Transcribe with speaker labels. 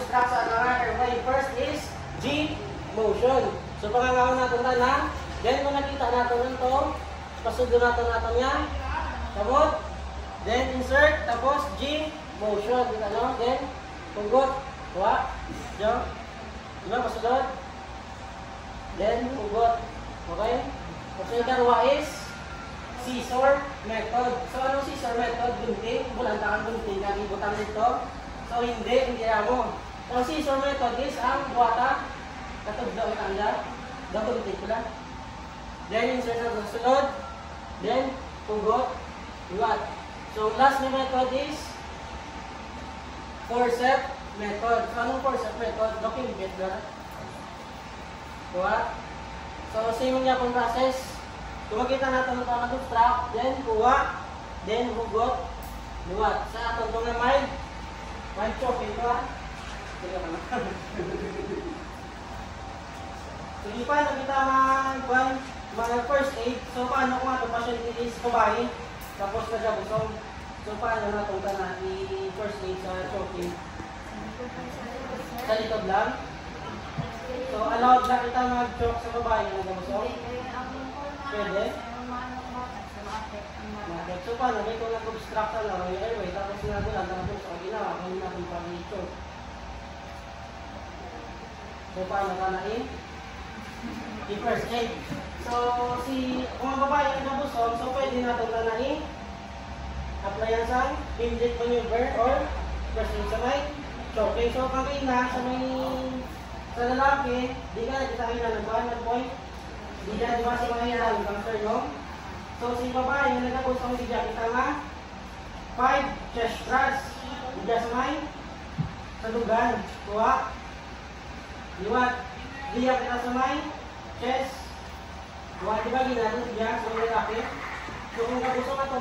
Speaker 1: mag-construct sa another way. First is G motion. So pangangawin natin na, then kung nakita natin ito, pasudo natin yan. Tapos, then insert, tapos G motion. Kita nyo? Then, hugot. Kuha. Diyan. Diba? Pasudod. Then, hugot. Okay? So, yung karwa is scissor method. So, anong scissor method? Gunting. Bulantakan gunting. Nag-ibutan nito. So, hindi mo. So, scissor method is ang buwata. Katugdaw ang tanda. Gunting ko lang. Then, insert na sunod. Then, hugot. Hugot. So, last na method is forceps method. So, anong forceps method? Looking bit na. Kuha. So, same nga pong process. Kung makita natin ito mag-construct, then kuha, then hugot, luwat. Sa atong itong na mind choking ito ha. Sige ka na. Sige pa, nakita mga first aid. So, paano kung ito patient is kumain, tapos nagabusong. So, paano na itong na i-first aid sa choking? Sa likod lang. So, allowed na kita mag-choke sa babae na nagabusong? Pwede? So, paano? May kung nag-obstruct na lang yung airway, tapos sinagulan, tapos sa ginawa, kung natin pag-choke. So, paano ka na i-first aid? So, kung ang babae ang nabusog, so pwede natin ka na applyan sa immediate maneuver or first aid sa may choking. So, kanina sa lalaki, di ka nakita na nag-point. Di ka diba sa mga hilang cancer, no? So, si babae na nagkabusog, di ka kita nga 5 chest thrust. Di ka sa may salugan. Kuha. Liwat. Di ka kita sa may chest. Kuha, di ba ginagawa siya sa mga lalaki? So, kung kabusog ito,